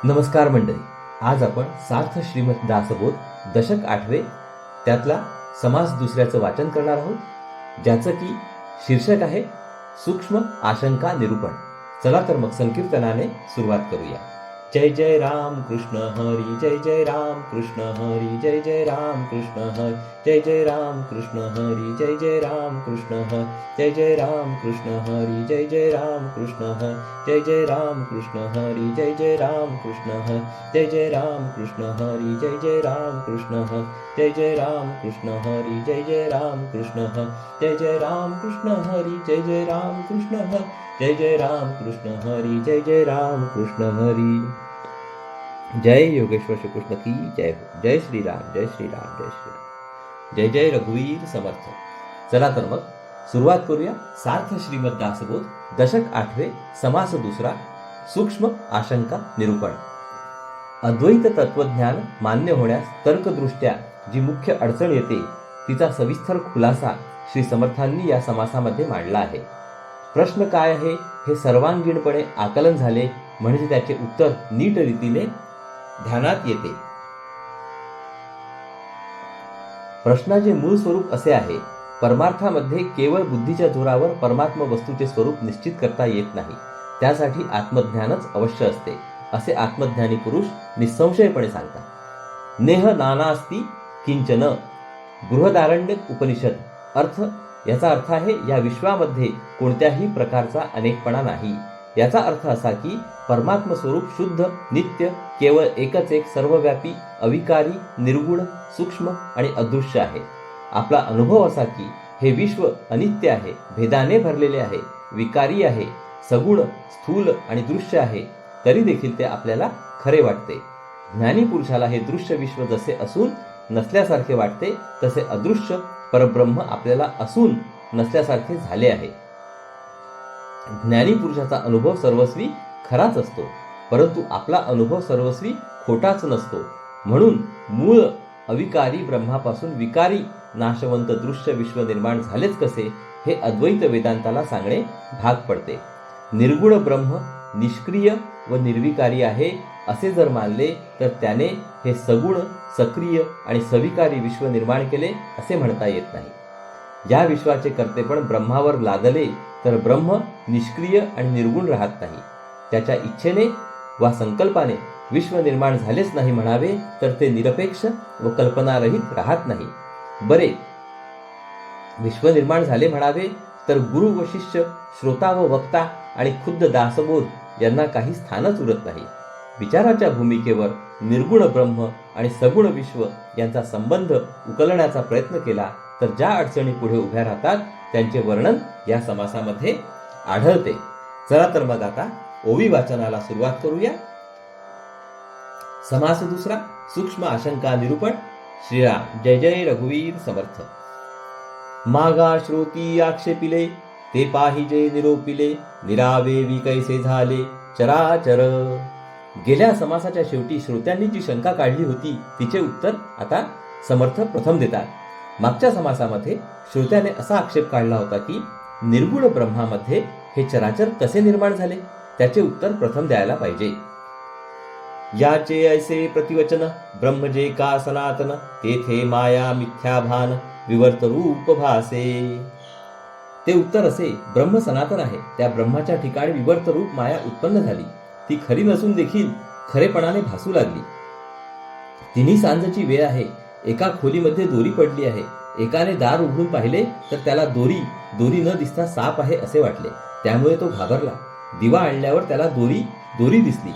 नमस्कार मंडळी. आज आपण सार्थ श्रीमद दासबोध दशक 8 त्यातला समास दुसऱ्याचं वाचन करणार आहोत, ज्याचं की शीर्षक आहे सूक्ष्म आशंका निरूपण. चला तर मग संकीर्तनाने सुरुवात करूया. जय जय राम कृष्ण हरी, जय जय राम कृष्ण हरी, जय जय राम कृष्ण हरी, जय जय राम कृष्ण हरी, जय जय राम कृष्ण हरी, जय जय राम कृष्ण हरी, जय जय राम कृष्ण हरी, जय जय राम कृष्ण हरी, जय जय राम कृष्ण हरी, जय जय राम कृष्ण हरी, जय जय राम कृष्ण हरी, जय जय राम कृष्ण हरी, जय जय राम कृष्ण हरी, जय जय राम कृष्ण हरी, जय जय राम कृष्ण हरी, जय जय राम कृष्ण हरी, जय जय राम कृष्ण हरी. जय योगेश्वर श्री कृष्ण की जय हो. जय श्रीराम, जय श्रीराम, जय श्रीराम, जय जय रघुवीर समर्थ. चला तर मग सुरुवात करूया. सार्थ श्रीमद दासबोध दशक 8 समास दुसरा सूक्ष्म आशंका निरूपण. अद्वैत तत्वज्ञान मान्य होण्यास तर्कदृष्ट्या जी मुख्य अडचण येते तिचा सविस्तर खुलासा श्री समर्थांनी या समासामध्ये मांडला आहे. प्रश्न काय आहे हे सर्वांगीणपणे आकलन झाले म्हणजे त्याचे उत्तर नीट रीतीने ध्यानात येते. प्रश्नाचे मूळ स्वरूप असे आहे: परमार्थामध्ये केवळ बुद्धीच्या जोरावर परमात्म वस्तूचे स्वरूप निश्चित करता येत नाही, त्यासाठी आत्मज्ञानच अवश्य असते, असे आत्मज्ञानी पुरुष निसंशयपणे सांगतात. नेह नानास्ति किंचन, बृहदारण्यक उपनिषद. याचा अर्थ आहे या विश्वामध्ये कोणत्याही प्रकारचा अनेकपणा नाही. याचा अर्थ असा की परमात्म स्वरूप शुद्ध, नित्य, केवळ एकच एक, सर्वव्यापी, अविकारी, निर्गुण, सूक्ष्म आणि अदृश्य आहे. आपला अनुभव असा की हे विश्व अनित्य आहे, भेदाने भरलेले आहे, विकारी आहे, सगुण, स्थूल आणि दृश्य आहे, तरी देखील ते आपल्याला खरे वाटते. ज्ञानी पुरुषाला हे दृश्य विश्व जसे असून नसल्यासारखे वाटते, तसे अदृश्य परब्रह्म आपल्याला असून नसल्यासारखे झाले आहे. ज्ञानी पुरुषाचा अनुभव सर्वस्वी खराच असतो, परंतु आपला अनुभव सर्वस्वी खोटाच नसतो. म्हणून मूळ अविकारी ब्रह्मापासून विकारी नाशवंत दृश्य विश्व निर्माण झालेच कसे हे अद्वैत वेदांताला सांगणे भाग पडते. निर्गुण ब्रह्म निष्क्रिय व निर्विकारी आहे असे जर मानले तर त्याने हे सगुण, सक्रिय आणि सविकारी विश्व निर्माण केले असे म्हणता येत नाही. या विश्वाचे कर्तेपण ब्रह्मावर लादले तर ब्रह्म निष्क्रिय आणि निर्गुण राहत नाही. त्याच्या इच्छेने वा संकल्पाने विश्व निर्माण झालेच नाही म्हणावे तर ते निरपेक्ष व कल्पनारहित राहत नाही. बरे, विश्व निर्माण झाले म्हणावे तर गुरु व शिष्य, श्रोता व वक्ता आणि खुद्द दासबोध यांना काही स्थानच उरत नाही. विचाराच्या भूमिकेवर निर्गुण ब्रह्म आणि सगुण विश्व यांचा संबंध उकलण्याचा प्रयत्न केला तर ज्या अडचणी पुढे उभ्या राहतात त्यांचे वर्णन या समासामध्ये आढळते. चला तर मग आता ओवी वाचनाला सुरुवात करूया. समास दुसरा सूक्ष्म आशंका निरूपण. श्रीराम, जय जय रघुवीर समर्थ. मागा श्रोती आक्षेपिले, ते पाहिजे निरोपिले, निरावेवी कैसे झाले चराचर. गेल्या समासाच्या शेवटी श्रोत्यांनी जी शंका काढली होती तिचे उत्तर आता समर्थ प्रथम देतात. मागच्या समासामध्ये श्रोत्याने असा आक्षेप काढला होता की निर्गुण ब्रह्मामध्ये हे चराचर कसे निर्माण झाले, त्याचे उत्तर प्रथम द्यायला पाहिजे. याचे ऐसे प्रतिवचन, ब्रह्म जे का सनातन, तेथे माया मिथ्या भान विवर्त रूप भासे. ते उत्तर असे: ब्रह्म सनातन आहे, त्या ब्रह्माच्या ठिकाणी विवर्त रूप माया उत्पन्न झाली, ती खरी नसून देखील खरेपणाने भासू लागली. तिन्ही सांजची वेळ आहे, एका खोलीमध्ये दोरी पडली आहे. एकाने दार उघडून पाहिले तर त्याला दोरी न दिसता साप आहे असे वाटले, त्यामुळे तो घाबरला. दिवा आणल्यावर त्याला दोरी दिसली.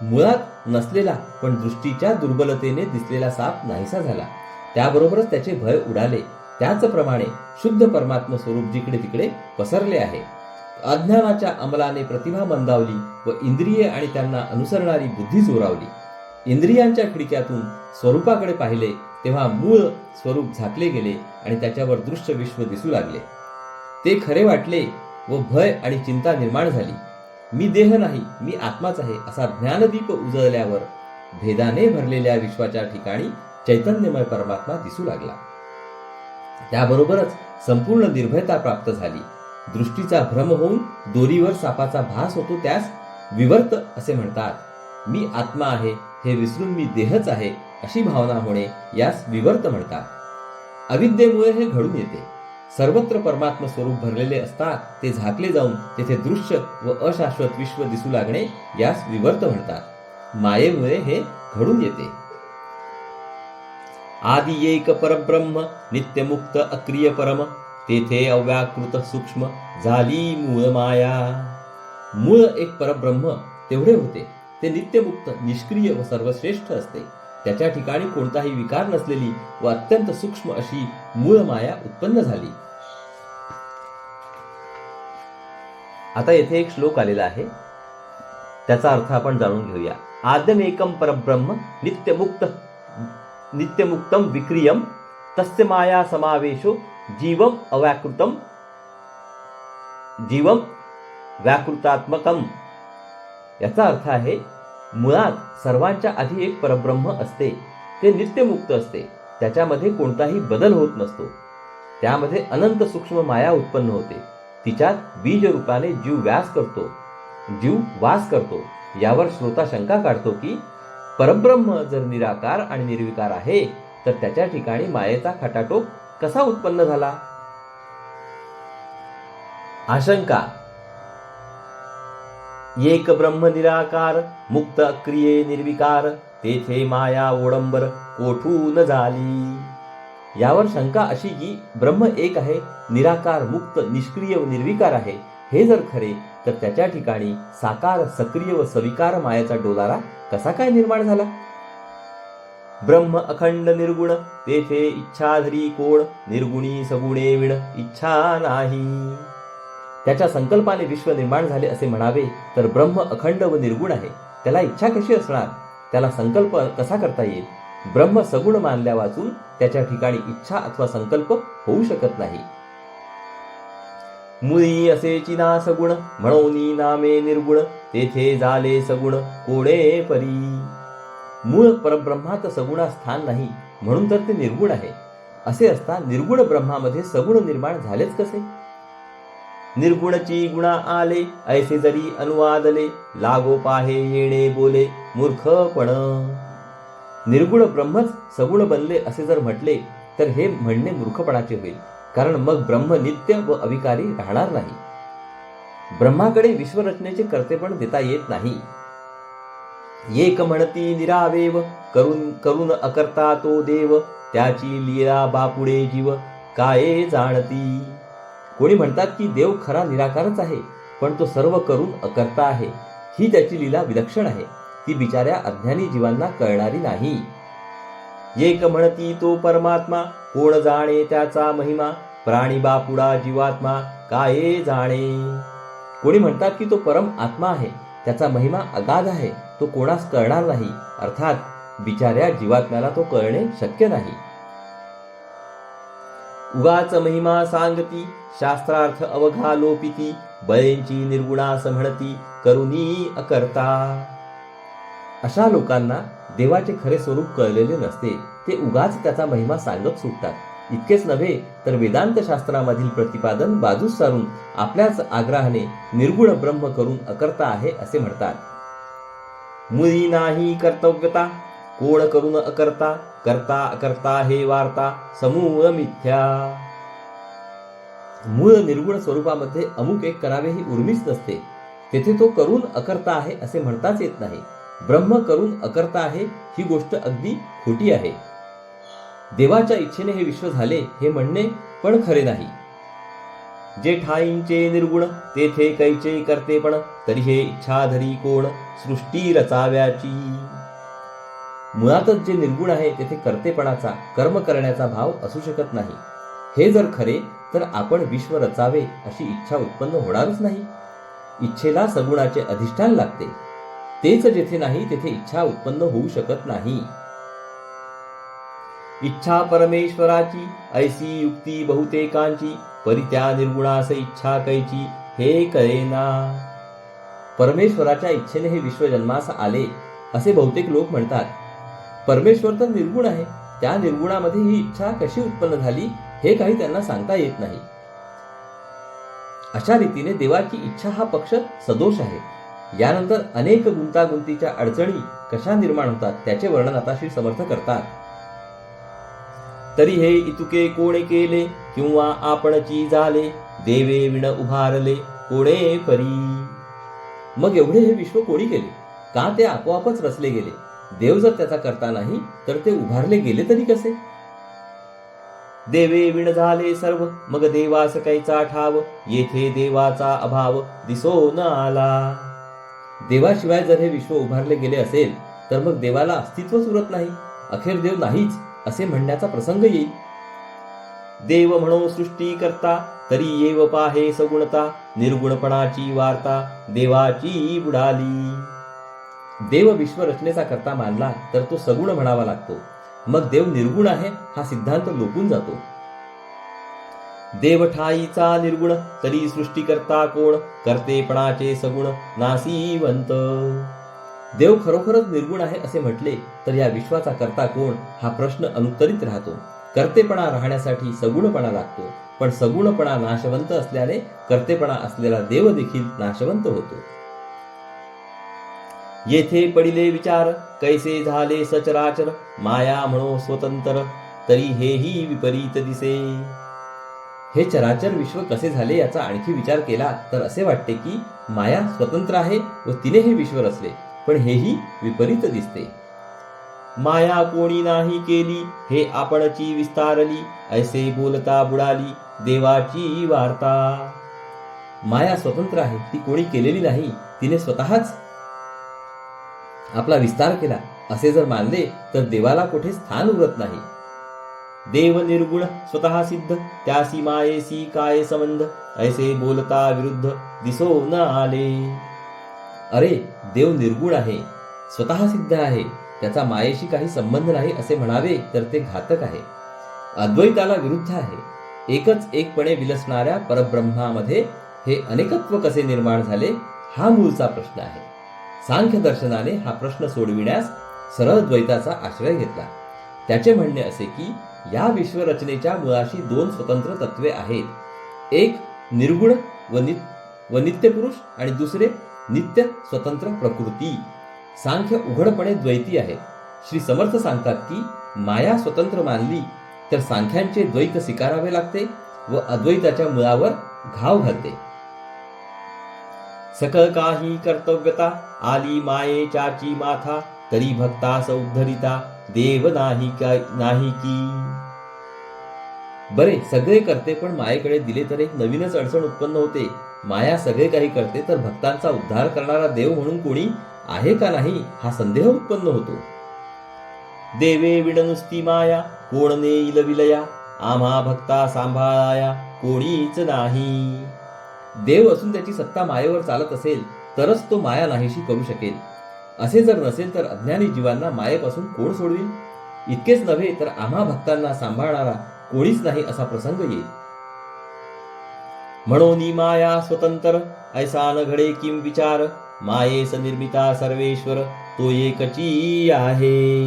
मुळात नसलेला पण दृष्टीच्या दुर्बलतेने दिसलेला साप नाहीसा झाला, त्याबरोबरच त्याचे भय उडाले. त्याचप्रमाणे शुद्ध परमात्म स्वरूप जिकडे तिकडे पसरले आहे. अज्ञानाच्या अंमलाने प्रतिभा मंदावली व इंद्रिये आणि त्यांना अनुसरणारी बुद्धी जोरावली. इंद्रियांच्या खिडक्यातून स्वरूपाकडे पाहिले तेव्हा मूळ स्वरूप झाकले गेले आणि त्याच्यावर दृश्य विश्व दिसू लागले. ते खरे वाटले व भय आणि चिंता निर्माण झाली. मी देह नाही, मी आत्माच आहे असा ज्ञानदीप उजळल्यावर भेदाने भरलेल्या विश्वाच्या ठिकाणी चैतन्यमय परमात्मा दिसू लागला. त्याबरोबरच संपूर्ण निर्भयता प्राप्त झाली. दृष्टीचा भ्रम होऊन दोरीवर सापाचा भास होतो त्यास विवर्त असे म्हणतात. मी आत्मा आहे हे विसरून मी देहच आहे अशी भावना होणे यास विवर्त म्हणतात. अविद्येमुळे हे घडून येते. सर्वत्र परमात्मा स्वरूप भरलेले असता ते झाकले जाऊन तेथे दृश्य व अशाश्वत विश्व दिसू लागणे यास विवर्त म्हणतात. मायेमुळे हे घडून येते. आदि एक परब्रह्म नित्यमुक्त अक्रिय परम तेथे अव्याकृत सूक्ष्म झाली मूळ माया. मूळ एक परब्रह्म तेवढे होते. ते नित्यमुक्त निष्क्रिय व सर्वश्रेष्ठ असते. त्याच्या ठिकाणी कोणताही विकार नसलेली व अत्यंत सूक्ष्म अशी मूळ माया उत्पन्न झाली. आता येथे एक श्लोक आलेला आहे, त्याचा अर्थ आपण जाणून घेऊया. आद्यमेकम परब्रह्म नित्यमुक्तम विक्रियम तस्य माया समावेशो जीवम व्याकृतात्मकम. याचा अर्थ आहे, मुळात सर्वांच्या आधी एक परब्रह्म असते. ते नित्यमुक्त असते. त्याच्यामध्ये कोणताही बदल होत नसतो. त्यामध्ये अनंत सूक्ष्म माया उत्पन्न होते. तिच्यात बीज रूपाने जीव वास करतो. यावर श्रोता शंका काढतो की परब्रह्म जर निराकार आणि निर्विकार आहे तर त्याच्या ठिकाणी मायेचा खटाटोप कसा उत्पन्न झाला. आशंका. एक ब्रह्म निराकार मुक्त अक्रिये निर्विकार तेथे माया ओडंबर कोठून झाली. यावर शंका अशी की ब्रह्म एक आहे, निराकार मुक्त निष्क्रिय व निर्विकार आहे. हे जर खरे तर त्याच्या ठिकाणी साकार सक्रिय व सविकार मायेचा डोलारा कसा काय निर्माण झाला. ब्रह्म अखंड निर्गुण तेथे इच्छाधरी कोण निर्गुणी सगुणे विण इच्छा नाही. त्याच्या संकल्पाने विश्व निर्माण झाले असे म्हणावे तर ब्रह्म अखंड व निर्गुण आहे. त्याला इच्छा कशी असणार. त्याला संकल्प कसा करता येईल. ब्रह्म सगुण मानल्या वाचून त्याच्या ठिकाणी इच्छा अथवा संकल्प होऊ शकत नाही. मुळी असे चिना सगुण म्हणून नामे निर्गुण तेथे झाले सगुण कोणे परी. मूळ परब्रह्मात सगुणा स्थान नाही म्हणून तर ते निर्गुण आहे. असे असता निर्गुण ब्रह्मामध्ये सगुण निर्माण झालेच कसे. निर्गुणची गुणा आले ऐसे जरी अनुवादले लागो पाहे येणे बोले मूर्खपण. निर्गुण ब्रह्मच सगुण बनले असे जर म्हटले तर हे म्हणणे मूर्खपणाचे होईल. कारण मग ब्रह्म नित्य व अविकारी राहणार नाही. ब्रह्माकडे विश्वरचनेचे कर्तेपण देता येत नाही. एक म्हणती निरावेव करून अकर्ता तो देव त्याची लीला बापुडे जीव काय जाणती. कोणी म्हणतात की देव खरा निराकारच आहे पण तो सर्व करून अकर्ता आहे. ही त्याची लीला विलक्षण आहे. ती बिचाऱ्या अज्ञानी जीवांना कळणारी नाही. एक म्हणती तो परमात्मा कोण जाणे त्याचा महिमा प्राणी बापुडा जीवात्मा काय जाणे. कोणी म्हणतात की तो परम आत्मा आहे, त्याचा महिमा अगाध आहे, तो कोणास कळणार नाही. अर्थात बिचाऱ्या जीवात्म्याला तो कळणे शक्य नाही. उगाच महिमा सांगती शास्त्रार्थ अवघा लोपिती बळेंची निर्गुणास म्हणती करुणी अकर्ता. अशा लोकांना देवाचे खरे स्वरूप कळलेले नसते. ते उगाच त्याचा महिमा सांगत सुटतात. इतकेच नव्हे तर वेदांत शास्त्रामधील प्रतिपादन बाजूस सारून आपल्याच आग्रहाने निर्गुण ब्रह्म करून अकर्ता आहे असे म्हणतात. मुळी नाही कर्तव्यता कोण करून अकर्ता करता अकर्ता हे वार्ता समूळ मिथ्या. मूळ निर्गुण स्वरूपामध्ये अमुक एक करावे ही उर्मीच नसते. तेथे तो करून अकर्ता आहे असे म्हणताच येत नाही. ब्रह्म करून अकर्ता आहे ही गोष्ट अगदी खोटी आहे. देवाच्या इच्छेने हे विश्व झाले हे म्हणणे पण खरे नाही. जे ठाईंचे निर्गुण तेथे कैचे करतेपण तरी हे इच्छाधरी कोण सृष्टी रचाव्याची. मुळातच जे निर्गुण आहे तेथे कर्तेपणाचा कर्म करण्याचा भाव असू शकत नाही. हे जर खरे तर आपण विश्व रचावे अशी इच्छा उत्पन्न होणारच नाही. इच्छेला सगुणाचे अधिष्ठान लागते. तेच जेथे नाही तेथे इच्छा उत्पन्न होऊ शकत नाही. इच्छा परमेश्वराची ऐसी युक्ती बहुतेकांची परी त्या निर्गुणास इच्छा कैची हे कळेना. परमेश्वराच्या इच्छेने हे विश्व जन्मास आले असे बहुतेक लोक म्हणतात. परमेश्वर तर निर्गुण आहे, त्या निर्गुणामध्ये ही इच्छा कशी उत्पन्न झाली हे काही त्यांना सांगता येत नाही. अशा रीतीने देवाची इच्छा हा पक्ष सदोष आहे. यानंतर अनेक गुंतागुंतीच्या अडचणी कशा निर्माण होतात त्याचे वर्णन आता श्री समर्थ करतात. तरी हे इतुके कोणे केले किंवा आपणची झाले, देवे विण उभारले कोणे परी. मग एवढे हे विश्व कोणी केले, का ते आपोआपच रचले गेले. देव जर त्याचा करता नाही तर ते उभारले गेले तरी कसे. देवे विण झाले सर्व, मग देवास कैचा ठाव, येथे देवाचा अभाव दिसो न आला. देवाशिवाय जर हे विश्व उभारले गेले असेल तर मग देवाला अस्तित्वच उरत नाही, अखेर देव नाहीच असे म्हणण्याचा प्रसंग येईल. देव म्हणो सृष्टी करता, तरी येव पाहे सगुणता, निर्गुणपणाची वार्ता देवाची बुडाली. देव विश्व रचनेचा करता मानला तर तो सगुण म्हणावा लागतो, मग देव निर्गुण आहे हा सिद्धांत लोपून जातो. देव ठाईचा निर्गुण, तरी सृष्टी करता कोण, कर्तेपणाचे सगुण नासीवंत. देव खरोखरच निर्गुण आहे असे म्हटले तर या विश्वाचा करता कोण हा प्रश्न अनुत्तरित राहतो. कर्तेपणा राहण्यासाठी सगुणपणा लागतो, पण सगुणपणा नाशवंत असल्याने कर्तेपणा असलेला देव देखील नाशवंत होतो. येथे पडिले विचार, कैसे झाले सचराचर, माया म्हणो स्वतंत्र, तरी हेही विपरीत दिसे. हे चराचर विश्व कसे झाले याचा आणखी विचार केला तर असे वाटते की माया स्वतंत्र आहे व तिने हे विश्व रचले, पण हेही विपरीत दिसते. माया कोणी नाही केली, हे आपणची विस्तारली, ऐसे बोलता बुडाली देवाची वार्ता. माया स्वतंत्र आहे, ती कोणी केलेली नाही, तिने स्वतःच आपला विस्तार केला असे जर मानले तर देवाला कुठे स्थान उरत नाही. देव निर्गुण स्वतः सिद्ध, त्यासी मायेसी काय संबंध, ऐसे बोलता विरुद्ध दिसो न आले. अरे देव निर्गुण आहे, स्वतः सिद्ध आहे, त्याचा मायेशी काही संबंध नाही असे म्हणावे तर ते घातक आहे, अद्वैताला विरुद्ध आहे. एकच एकपणे विलसणाऱ्या परब्रह्मामध्ये हे अनेकत्व कसे निर्माण झाले हा मूळचा प्रश्न आहे. सांख्य दर्शनाने हा प्रश्न सोडविण्यास सरळ द्वैताचा आश्रय घेतला. त्याचे म्हणणे असे की या विश्वरचनेच्या मुळाशी दोन स्वतंत्र तत्वे आहेत, एक निर्गुण व नित्य पुरुष आणि दुसरे नित्य स्वतंत्र प्रकृती. सांख्य उघडपणे द्वैती आहेत. श्री समर्थ सांगतात की माया स्वतंत्र मानली तर सांख्यांचे द्वैत स्वीकारावे लागते व अद्वैताच्या मुळावर घाव घालते. सकळ काही कर्तव्यता, आली मायेच्याची माथा, तरी भक्ता सौद्धरिता देव नाही की. बरे सगळे करते पण मायेकडे दिले तर एक नवीनच अडचण उत्पन्न होते. माया सगळे काही करते तर भक्तांचा उद्धार करणारा देव म्हणून कोणी आहे का नाही हा संदेह उत्पन्न होतो. देवे विण नुसती माया, कोण नेईल विलया, आम्हा भक्ता सांभाळाया कोणीच नाही. देव असून त्याची सत्ता मायेवर चालत असेल तरच तो माया नाहीशी करू शकेल. असे जर नसेल तर अज्ञानी जीवांना मायेपासून कोण सोडविल. इतकेच नव्हे तर आम्हा भक्तांना सांभाळणारा कोणीच नाही असा प्रसंग येईल. म्हणून माया स्वतंत्र, ऐसा न घडे किम विचार, मायेस निर्मिता सर्वेश्वर तो एकची आहे.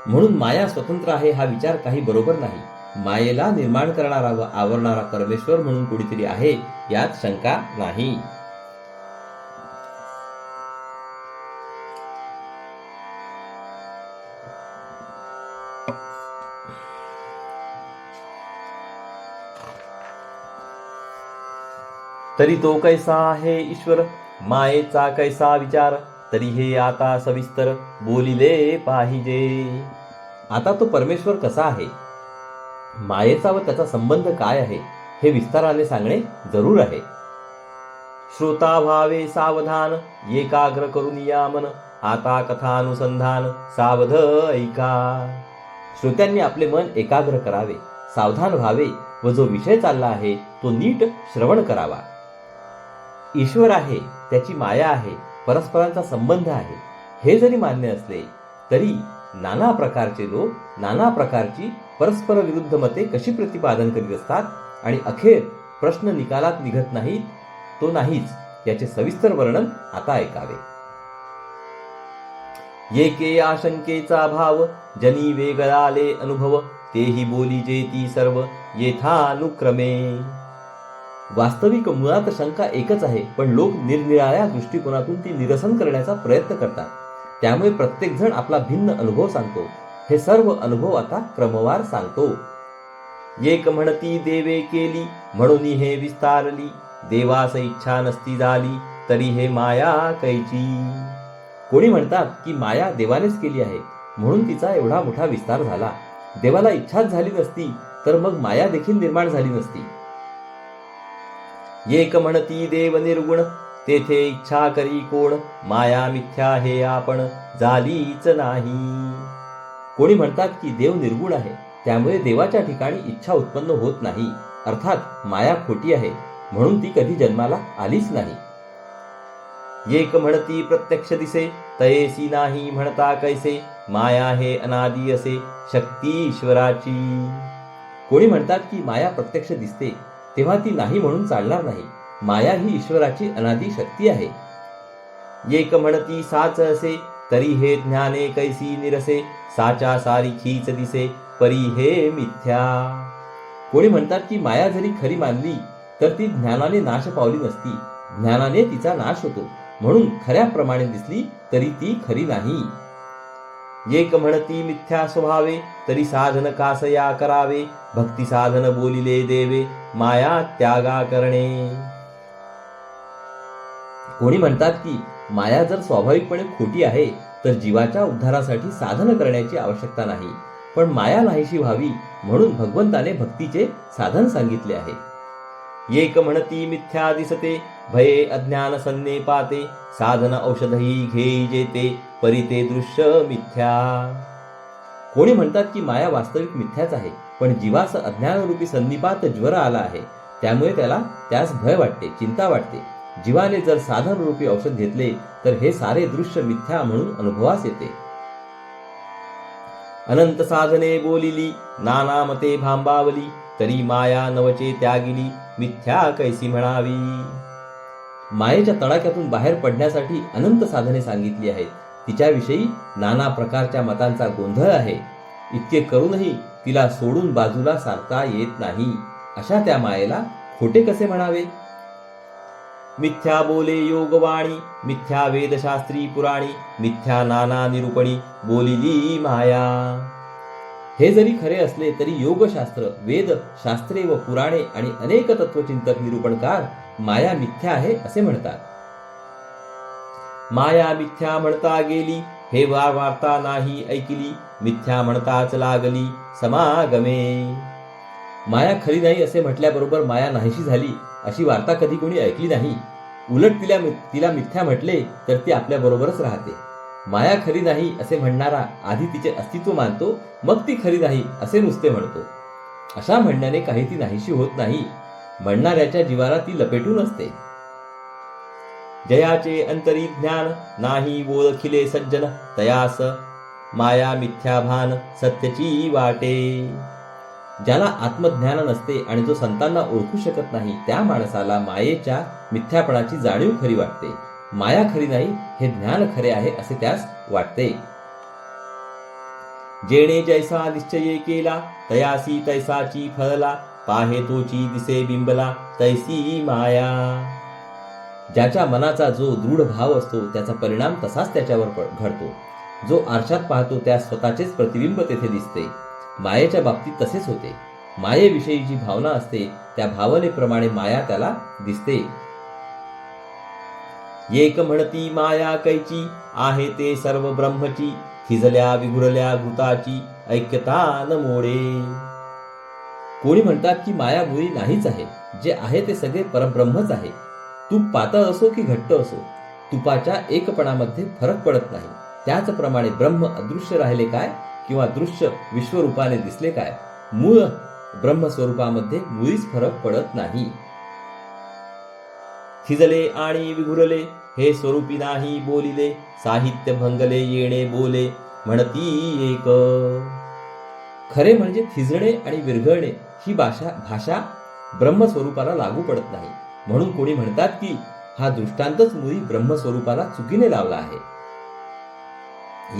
म्हणून माया स्वतंत्र आहे हा विचार काही बरोबर नाही. मायेला निर्माण करणारा व आवरणारा परमेश्वर म्हणून कोणीतरी आहे यात शंका नाही. तरी तो कैसा आहे ईश्वर, मायेचा कैसा विचार, तरी हे आता सविस्तर बोलिले पाहिजे. आता तो परमेश्वर कसा आहे, मायेचा व त्याचा संबंध काय आहे हे विस्ताराने सांगणे जरूर आहे. श्रोता व्हावे सावधान, एकाग्र करून या मन, आता कथानुसंधान सावध ऐका. श्रोत्यांनी आपले मन एकाग्र करावे, सावधान व्हावे व जो विषय चालला आहे तो नीट श्रवण करावा. ईश्वर आहे, त्याची माया आहे, परस्परांचा संबंध आहे हे जरी मान्य असले तरी नाना प्रकारचे लोक नाना प्रकारची परस्पर विरुद्ध मते कशी प्रतिपादन करीत असतात आणि अखेर प्रश्न निकालात निघत नाहीत तो नाहीच याचे सविस्तर वर्णन आता ऐकावे. येके आशंकेचा भाव, जनी वेगळाले अनुभव, तेही बोली जेती सर्व येथानुक्रमे. वास्तविक मुळात शंका एकच आहे, पण लोक निरनिराळ्या दृष्टिकोनातून ती निरसन करण्याचा प्रयत्न करतात. त्यामुळे प्रत्येक जण आपला भिन्न अनुभव सांगतो. हे सर्व अनुभव आता क्रमवार सांगतो. एक म्हणती देवे केली, म्हणून हे विस्तारली. देवास इच्छा नसती झाली, तरी हे माया कैची. कोणी म्हणतात की माया देवानेच केली आहे, म्हणून तिचा एवढा मोठा विस्तार झाला. देवाला इच्छाच झाली नसती तर मग माया देखील निर्माण झाली नसती. एक म्हणती देव निर्गुण, तेथे इच्छा करी कोण. माया मिथ्या हे आपण झालीच नाही. कोणी म्हणतात की देव निर्गुण आहे, त्यामुळे देवाच्या ठिकाणी इच्छा उत्पन्न होत नाही. अर्थात माया खोटी आहे, म्हणून ती कधी जन्माला आलीच नाही. एक म्हणती प्रत्यक्ष दिसे, तयेसी नाही म्हणता कैसे. माया हे अनादी असे शक्ती ईश्वराची. कोणी म्हणतात की माया प्रत्यक्ष दिसते, तेव्हा ती नाही म्हणून चालणार नाही. माया ही ईश्वराची अनादी शक्ती आहे. एक म्हणती साच असे, तरी हे ज्ञाने कैसी निरसे. साचा सारीखीच दिसे, परी हे मिथ्या. कोणी म्हणतात की माया जरी खरी मानली तर ती ज्ञानाने नाश पावली नसती. ज्ञानाने तिचा नाश होतो, म्हणून खऱ्याप्रमाणे दिसली तरी ती खरी नाही. एक म्हणती मिथ्या स्वभावे, तरी साधन कासया करावे. भक्ती साधन बोलिले देवे, माया त्यागा करणे. कोणी म्हणतात की माया जर स्वाभाविकपणे खोटी आहे तर जीवाच्या उद्धारासाठी साधन करण्याची आवश्यकता नाही. पण माया नाहीशी व्हावी म्हणून भगवंताने भक्तीचे साधन सांगितले आहे. एक म्हणती मिथ्या दिसते, भये अज्ञान संनेपाते. साधन औषधही घेई जेते, परी ते दृश्य मिथ्या. कोणी म्हणतात की माया वास्तविक मिथ्याच आहे, पण जीवास अज्ञानरूपी संनिपात ज्वर आला आहे, त्यामुळे त्यास भय वाटते, चिंता वाटते. जीवाने जर साधन रूपी औषध घेतले तर हे सारे दृश्य मिथ्या म्हणून अनुभवास येते. अनंत साधने बोलिली, नाना मते भांबावली. तरी माया नवचे त्यागिली, मिथ्या कैसी म्हणावी. मायेच्या तडाख्यातून बाहेर पडण्यासाठी अनंत साधने सांगितली आहेत. तिच्याविषयी नाना प्रकारच्या मतांचा गोंधळ आहे. इतके करूनही तिला सोडून बाजूला सारता येत नाही. अशा त्या मायेला खोटे कसे म्हणावे. मिथ्या बोले योगवाणी, मिथ्या वेदशास्त्री पुराणी. मिथ्या नाना निरूपणी, बोलिली माया. हे जरी खरे असले तरी योगशास्त्र, वेद शास्त्रे व पुराणे आणि अनेक तत्वचिंतक निरूपणकार माया मिथ्या आहे असे म्हणतात. माया मिथ्या म्हणता गेली, हे वार्ता नाही ऐकिली. मिथ्या म्हणताच लागली समागमे. माया खरी नाही असे म्हटल्याबरोबर माया नाहीशी झाली अशी वार्ता कधी कोणी ऐकली नाही. उलट तिला मिथ्या म्हटले तर ती आपल्या बरोबरच राहते. माया खरी नाही असे म्हणणारा आधी तिचे अस्तित्व मानतो, मग ती खरी नाही असे नुसते म्हणतो. अशा म्हणण्याने काही ती नाहीशी होत नाही. म्हणणाऱ्याच्या जीवाला ती लपेटून असते. जयाचे अंतरी ज्ञान, नाही ओळखिले सज्जन. तयास माया मिथ्या भान, सत्यची वाटे. ज्याला आत्मज्ञान नसते आणि जो संतांना ओळखू शकत नाही, त्या माणसाला मायेच्या मिथ्यापणाची जाणीव खरी वाटते. माया खरी नाही, हे ज्ञान खरे आहे असे त्यास वाटते. जेणे जैसा निश्चय केला, तयासी तैसाची फळला. पाहे तोची दिसे बिंबला, तैसी माया. ज्याच्या मनाचा जो दृढ भाव असतो त्याचा परिणाम तसाच त्याच्यावर घडतो. जो आरशात पाहतो त्यास स्वतःचेच प्रतिबिंब तेथे दिसते. मायेच्या बाबतीत तसेच होते. मायेविषयी जी भावना असते त्या भावनेप्रमाणे माया त्याला दिसते. एक म्हणती माया कैची, आहे ते सर्व ब्रह्मची. थिजल्या विघुरल्या घृताची, ऐक्यता न मोडे. कोणी म्हणतात की माया मुळी नाहीच आहे. जे आहे ते सगळे परब्रह्मच आहे. तूप पातळ असो की घट्ट असो, तुपाच्या एकपणामध्ये फरक पडत नाही. त्याचप्रमाणे ब्रह्म अदृश्य राहिले काय किंवा दृश्य विश्वरूपाने दिसले काय, मूळ ब्रह्मस्वरूपामध्ये मुळीच फरक पडत नाही. थिजले आणि विघुरले, हे स्वरूपी नाही बोलिले. साहित्य भंगले येणे बोले, म्हणती एक. खरे म्हणजे थिजणे आणि विरघळणे ही भाषा ब्रह्मस्वरूपाला लागू पडत नाही. म्हणून कोणी म्हणतात की हा दृष्टांतच मुळी ब्रह्मस्वरूपाला चुकीने लावला आहे.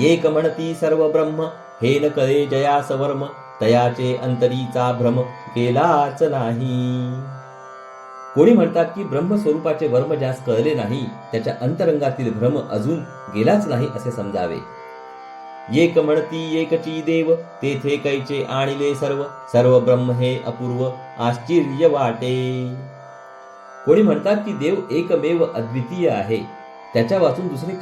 एक म्हणती सर्व ब्रह्म, हे न कळे जयास वर्म. तयाचे अंतरीचा भ्रम केलाच नाही. कोणी म्हणतात की ब्रह्मस्वरूपाचे वर्म ज्यास कळले नाही त्याच्या अंतरंगातील भ्रम अजून गेलाच नाही असे समजावे. एक म्हणती एकची देव तेथे कैचे आणिले सर्व, सर्व ब्रह्म हे अपूर्व आश्चर्य वाटे. कोणी म्हणतात की देव एकमेव अद्वितीय आहे, त्याच्या वाचून दुसरे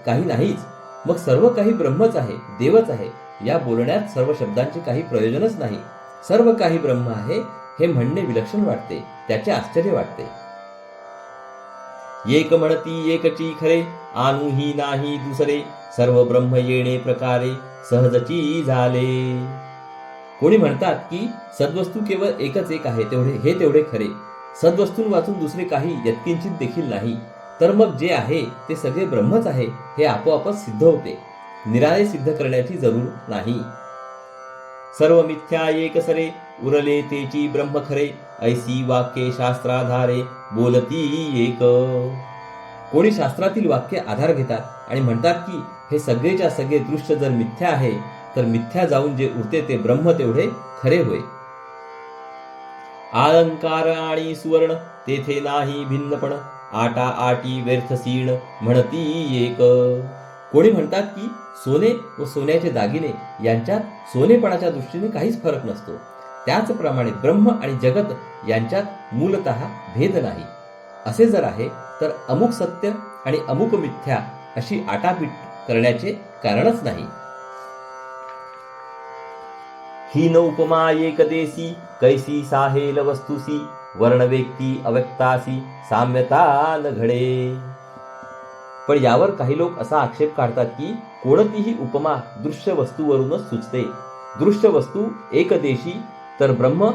काही नाहीच, मग सर्व काही ब्रह्मच आहे, देवच आहे. या बोलण्यात सर्व शब्दांचे काही प्रयोजनच नाही. सर्व काही ब्रह्म आहे हे म्हणणे विलक्षण वाटते, त्याचे आश्चर्य वाटते. एक म्हणती एकची खरे आणूही नाही दुसरे, सर्व ब्रह्म येणे प्रकारे सहजची झाले. कोणी म्हणतात की सद्वस्तू केवळ एकच एक आहे, तेवढे खरे. सद्वस्तून वाचून दुसरे काही यत्किंचित देखील नाही. तर मग जे आहे ते सगळे ब्रह्मच आहे हे आपोआपच सिद्ध होते, निराळे सिद्ध करण्याची जरूर नाही. सर्व मिथ्या एक सरे उरले तेची ब्रह्म खरे, ऐसी वाक्ये शास्त्राधारे बोलती एक. कोणी शास्त्रातील वाक्य आधार घेतात आणि म्हणतात की हे सगळेच्या सगळे दृश्य जर मिथ्या आहे तर मिथ्या जाऊन जे उरते ते ब्रह्म तेवढे खरे होय. अलंकार आणि सुवर्ण तेथे नाही भिन्नपण, आटा आटी व्यर्थ सीण म्हणती एक. कोणी म्हणतात की सोने व सोन्याचे दागिने यांच्यात सोनेपणाच्या दृष्टीने काहीच फरक नसतो, त्याचप्रमाणे ब्रह्म आणि जगत यांच्यात मूलतः भेद नाही. असे जर आहे तर अमुक सत्य आणि अमुक मिथ्या अशी आटापीट करण्याचे कारणच नाही. ही न उपमा एक देसी कैसी साहेल वस्तुसी, वर्ण व्यक्ती अव्यक्तासी साम्यता न घडे. पण यावर काही लोक असा आक्षेप काढतात की कोणतीही उपमा दृश्य वस्तूवरूनच सुचते. दृश्य वस्तू एकदेशी तर ब्रह्म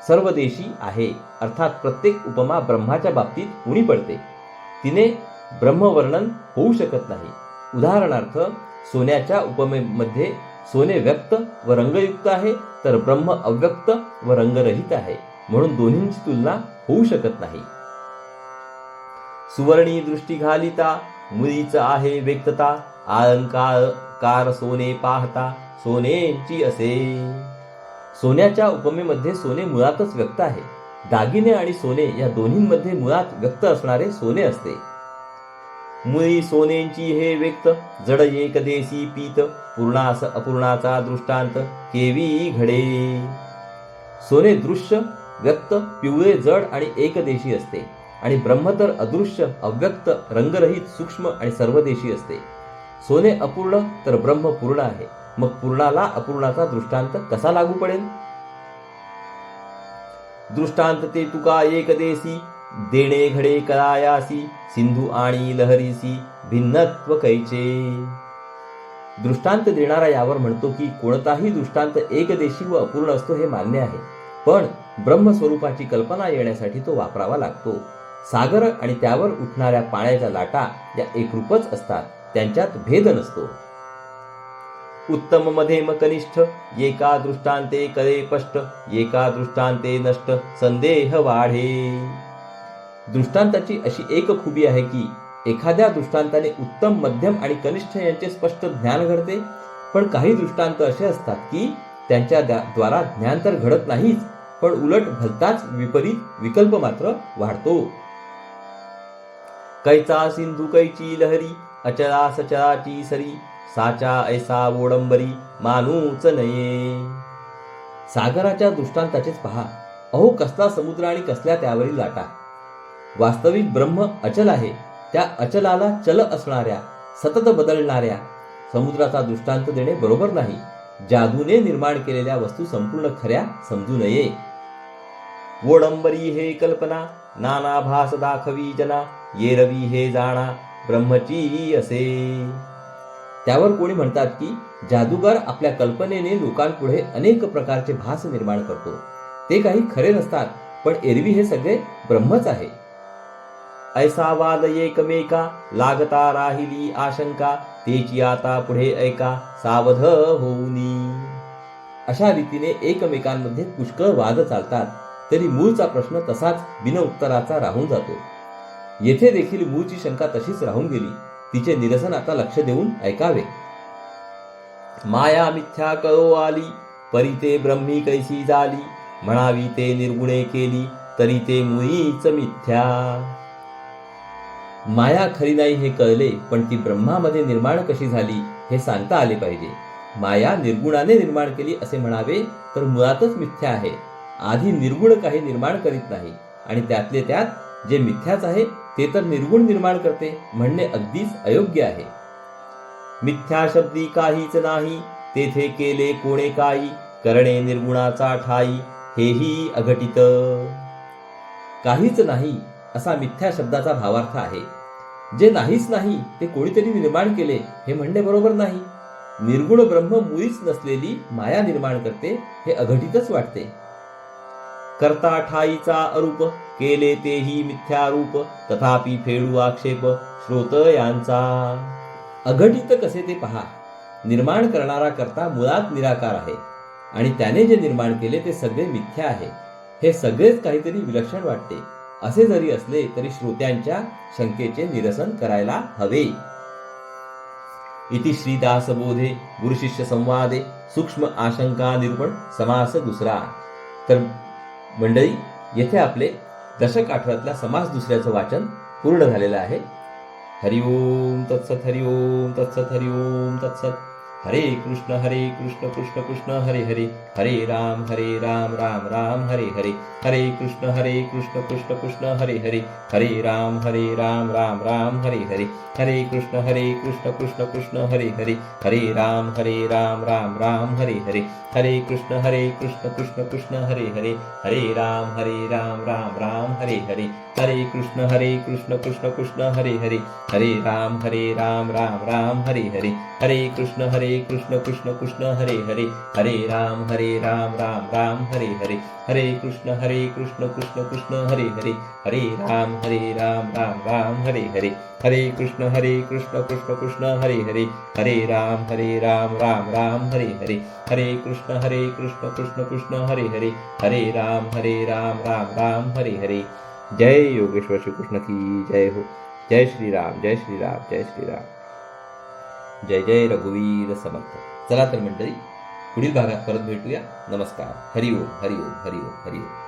सर्वदेशी आहे, अर्थात प्रत्येक उपमा ब्रह्माच्या बाबतीत उणी पडते, तिने ब्रह्मवर्णन होऊ शकत नाही. उदाहरणार्थ सोन्याच्या उपमेमध्ये सोने व्यक्त व रंगयुक्त आहे तर ब्रह्म अव्यक्त व रंगरहित आहे, म्हणून दोन्हींची तुलना होऊ शकत नाही. सुवर्णी दृष्टी घालिता मुळीच आहे व्यक्तता, अलंकार सोने पाहता सोनेची असे. सोन्याच्या उपमेमध्ये सोने मुळातच व्यक्त आहे. दागिने आणि सोने या दोन्हींमध्ये मुळात व्यक्त असणारे सोने असते. मुळी सोनेंची हे व्यक्त, जड एकदेशी पीत, पूर्णास अपूर्णाचा दृष्टांत केवी घडे. सोने दृश्य व्यक्त पिवळे जड आणि एकदेशी असते आणि ब्रह्म तर अदृश्य अव्यक्त रंगरहित सूक्ष्म आणि सर्वदेशी असते. सोने अपूर्ण तर ब्रह्म पूर्ण आहे, मग पूर्णाला अपूर्णाचा दृष्टांत कसा लागू पडेल. दृष्टांत ते तुका एकदेशी, देणे घडे कळायासी, सिंधू आणि लहरीसी भिन्नत्व कैचे. दृष्टांत देणारा यावर म्हणतो की कोणताही दृष्टांत एकदेशी व अपूर्ण असतो हे मान्य आहे, पण ब्रह्मस्वरूपाची कल्पना येण्यासाठी तो वापरावा लागतो. सागर आणि त्यावर उठणाऱ्या पाण्याच्या लाटा या एकरूपच असतात, त्यांच्यात भेद नसतो. उत्तम मध्यम कनिष्ठ, एका दृष्टांते कळे स्पष्ट, एका दृष्टांते नष्ट संदेह वाढे. दृष्टांताची अशी एक खुबी आहे की एखाद्या दृष्टांताने उत्तम मध्यम आणि कनिष्ठ यांचे स्पष्ट ज्ञान घडते, पण काही दृष्टांत असे असतात की त्यांच्या द्वारा ज्ञान तर घडत नाहीच, पण उलट भलताच विपरीत विकल्प मात्र वाढतो. कैचा सिंधू कैची लहरी, अचला सचलाची सरी, साचा ऐसा ओडंबरी मानूच नये. सागराच्या दृष्टांताचेच पहा. अहो कसला समुद्र आणि कसल्या त्यावरील लाटा. वास्तविक ब्रह्म अचल आहे, त्या अचलाला चल असणाऱ्या सतत बदलणाऱ्या समुद्राचा दृष्टांत देणे बरोबर नाही. जादूने निर्माण केलेल्या वस्तू संपूर्ण खऱ्या समजू नये. ओडंबरी हे कल्पना, नाना भास दाखवी जना, येरवी हे जाणा ब्रह्मची असे. त्यावर कोणी म्हणतात की जादूगार आपल्या कल्पनेने लोकांपुढे अनेक प्रकारचे भास निर्माण करतो, ते काही खरे नसतात, पण एरवी हे सगळे ब्रह्मच आहे. ऐसा वाद एकमेका, लागता राहिली आशंका, तेची आता पुढे ऐका सावध होऊनी. अशा रीतीने एकमेकांमध्ये पुष्कळ वाद चालतात, तरी मूळचा प्रश्न तसाच बिनउत्तराचा राहून जातो. येथे देखील मूळची शंका तशीच राहून गेली, तिचे निरसन आता लक्ष देऊन ऐकावे. माया मिथ्या कळो आली, परी ते ब्रह्मी कैसी झाली, म्हणावी ते निर्गुणे केली तरी ते मुळीच मिथ्या. माया खरी नाही हे कळले, पण ती ब्रह्मामध्ये निर्माण कशी झाली हे सांगता आले पाहिजे. माया निर्गुणाने निर्माण केली असे म्हणावे तर मुळातच मिथ्या आहे. आधी निर्गुण काही निर्माण करीत नाही आणि त्यातले त्यात जे मिथ्याच आहे ते तर निर्गुण निर्माण करते म्हणणे अगदीच अयोग्य आहे. मिथ्या शब्दी काहीच नाही, तेथे केले कोणे काही, करणे निर्गुणाचा ठाई, हेही अघटित. काहीच नाही असा मिथ्या शब्दाचा भावार्थ आहे. जे नाहीच नाही ते कोणीतरी निर्माण केले हे म्हणणे बरोबर नाही. निर्गुण ब्रह्म मुळीच नसलेली माया निर्माण करते हे अघटितच वाटते. करता ठाईचा अरूप, केले तेही मिथ्यारूप, तथापि फेडू आक्षेप श्रोतयांचा. अघटित कसे ते पहा. निर्माण करणारा करता मुळात निराकार आहे आणि त्याने जे निर्माण केले ते सगळे मिथ्या आहे. हे सगळेच काहीतरी विलक्षण वाटते. असे जरी असले तरी श्रोत्यांच्या शंकेचे निरसन करायला हवे. इति श्रीदासबोधे गुरुशिष्य संवादे सूक्ष्म आशंका निरूपण समास दुसरा. तर मंडळी, येथे आपले दशक 8 समास दुसऱ्याचं वाचन पूर्ण झालेलं आहे. हरिओम तत्सत, हरिओम तत्सत, हरिओम तत्सत. हरे कृष्ण कृष्ण कृष्ण हरे हरे, हरे राम राम राम हरे हरे, हरे कृष्ण कृष्ण कृष्ण हरे हरे, हरे राम राम राम हरे हरे, हरे कृष्ण कृष्ण कृष्ण हरे हरे, हरे राम राम राम हरे हरे, हरे कृष्ण कृष्ण कृष्ण हरे हरे, हरे राम राम राम हरे हरे, हरे कृष्ण कृष्ण कृष्ण हरे हरे, हरे राम राम राम हरे हरे, हरे कृष्ण कृष्ण कृष्ण हरे हरे, हरे राम राम राम हरे हरे, हरे कृष्ण कृष्ण कृष्ण हरे हरे, हरे राम राम राम हरे हरे, हरे कृष्ण कृष्ण कृष्ण हरे हरे, हरे राम राम राम हरे हरे, हरे कृष्ण कृष्ण कृष्ण हरे हरे, हरे राम राम राम हरे हरे. जय योगेश्वर श्री कृष्ण की जय हो. जय श्री राम, जय श्री राम, जय श्री राम. जय जय रघुवीर समर्थ. चला तर मंडळी, पुढील भागात परत भेटूया. नमस्कार. हरिओम हरिओम हरिओम हरिओम.